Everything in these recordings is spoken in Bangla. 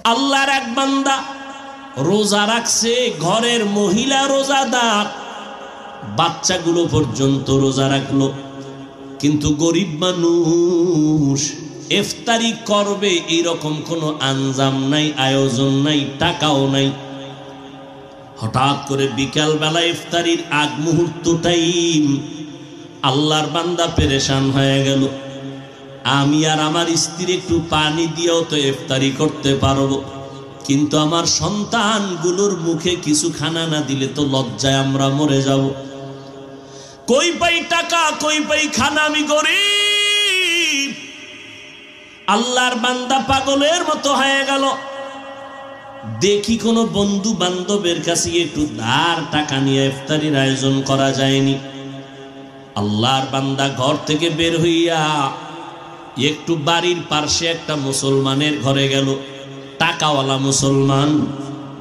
আল্লাহর এক বান্দা রোজা রাখছে, ঘরের মহিলা রোজাদার, বাচ্চাগুলো পর্যন্ত রোজা রাখলো, কিন্তু গরিব মানুষ ইফতারি করবে এরকম কোনো আঞ্জাম নাই, আয়োজন নাই, টাকাও নাই। হঠাৎ করে বিকাল বেলা ইফতারির আগ মুহূর্তটাই আল্লাহর বান্দা পেরেশান হয়ে গেল। আমি আর আমার স্ত্রী একটু পানি দিয়েও তো ইফতারি করতে পারবো, কিন্তু আমার সন্তানগুলোর মুখে কিছু খানা না দিলে তো লজ্জায় আমরা মরে যাব। কই পাই টাকা, কই পাই খানা, আমি গরিব। আল্লাহর বান্দা পাগলের মতো হয়ে গেল। দেখি কোনো বন্ধু বান্ধবের কাছে একটু ধার টাকা নিয়ে ইফতারির আয়োজন করা যায়নি। আল্লাহর বান্দা ঘর থেকে বের হইয়া একটু বাড়ির পাশে একটা মুসলমানের ঘরে গেল, টাকাওয়ালা মুসলমান।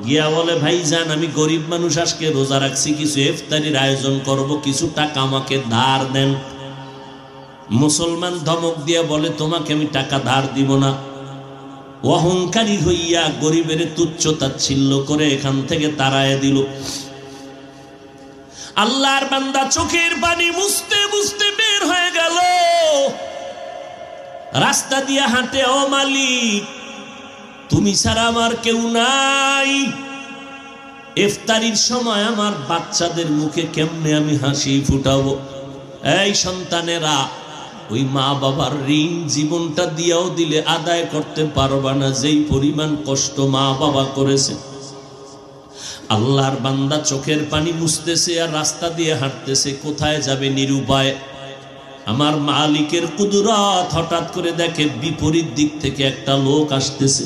গিয়া বলে, ভাইজান আমি গরিব মানুষ, আজকে রোজা রাখছি, কিছু ইফতারির আয়োজন করব, কিছু টাকা আমাকে ধার দেন। মুসলমান ধমক দিয়া বলে, তোমাকে আমি টাকা ধার দিব না। অহংকারী হইয়া গরিবের তুচ্ছ তাচ্ছিল্য করে এখান থেকে তাড়ায় দিল। আল্লাহর বান্দা চোখের পানি মুছতে মুছতে বের হয়ে গেল। রাস্তা দিয়ে হাঁটে, ও মালিক তুমি ছাড়া আমার কেউ নাই, ইফতারির সময় আমার বাচ্চাদের মুখে কেমনে আমি হাসি ফুটাবো? এই সন্তানেরা, ওই মা বাবার ঋণ জীবনটা দিয়েও দিলে আদায় করতে পারবা না, যেই পরিমাণ কষ্ট মা বাবা করেছে। আল্লাহর বান্দা চোখের পানি মুছতেছে আর রাস্তা দিয়ে হাঁটতেছে, কোথায় যাবে নিরুপায়। আমার মালিকের কুদরত, হঠাৎ করে দেখে বিপরীত দিক থেকে একটা লোক আসতেছে।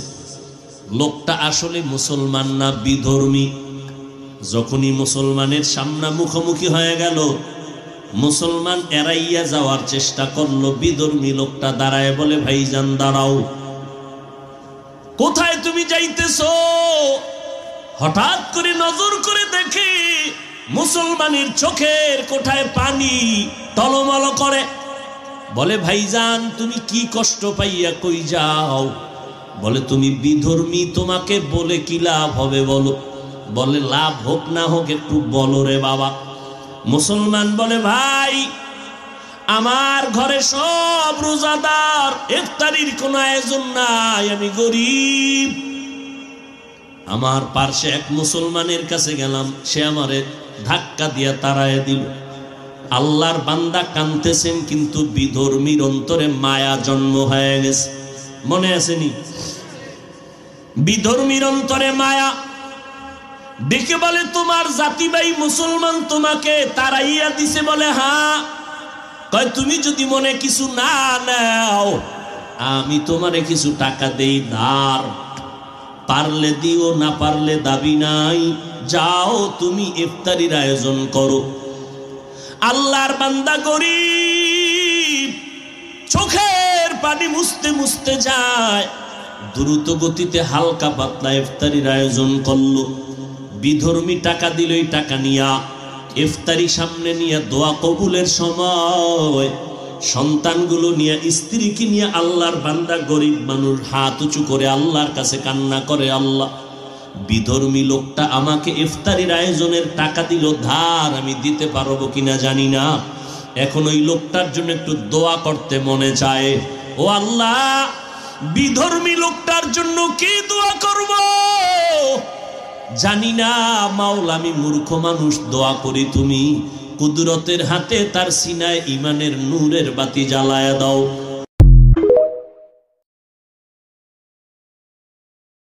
লোকটা আসলে মুসলমান না, বিধর্মী। যখনই মুসলমানের সামনে মুখোমুখি হয়ে গেল, মুসলমান এড়াইয়া যাওয়ার চেষ্টা করলো। বিধর্মী লোকটা দাঁড়ায় বলে, ভাইজান দাঁড়াও, কোথায় তুমি যাইতেছো? হঠাৎ করে নজর করে দেখে মুসলমানের চোখের কোঠায় পানি টলমল করে। বলে, ভাইজান তুমি কি কষ্ট পাইয়া কই যাও? বলে, তুমি বিধর্মী, তোমাকে বলে কি লাভ হবে বলো? বলে, লাভ হোক না হোক একটু বলো রে বাবা। মুসলমান বলে, ভাই আমার ঘরে সব রোজাদার, ইফতারির কোনো আয়োজন নাই, আমি গরিব। আমার পার্শ্বে এক মুসলমানের কাছে গেলাম, সে আমারে ধাক্কা দিয়া তাড়ায় দিল। আল্লাহর বান্দা কাঁদতেছেন, কিন্তু বিধর্মীর অন্তরে মায়া জন্ম হয়ে গেছে। মনে আসেনি? বিধর্মীর অন্তরে মায়া। দেখে বলে, তোমার জাতি ভাই মুসলমান তোমাকে তাড়াইয়া দিছে? বলে, হ্যাঁ। কয়, তুমি যদি মনে কিছু না নাও, আমি তোমারে কিছু টাকা দেই ধার, পারলে দিও, না পারলে দাবি নাই, যাও তুমি ইফতারির আয়োজন করো। আল্লাহর বান্দা গরিব, চোখের পানি মুছতে মুছতে যায়, দ্রুত গতিতে হালকা পাতলা ইফতারির আয়োজন করলো। বিধর্মী টাকা দিল, এই টাকা নিয়া ইফতারি সামনে নিয়ে দোয়া কবুলের সময় সন্তানগুলো নিয়ে, স্ত্রীকে নিয়ে আল্লাহর বান্দা গরিব মানুষ হাত উঁচু করে আল্লাহর কাছে কান্না করে, আল্লাহ বিধর্মী লোকটা আমাকে ইফতারির আয়োজনের টাকা দিল ধার, আমি দিতে পারবো কিনা জানি না, এখন ওই লোকটার জন্য একটু দোয়া করতে মনে চায়। ও আল্লাহ, বিধর্মী লোকটার জন্য কি দোয়া করব জানি না মাওলা, আমি মূর্খ মানুষ, দোয়া করি তুমি কুদরতের হাতে তার সিনায় ইমানের নূরের বাতি জ্বালায়া দাও।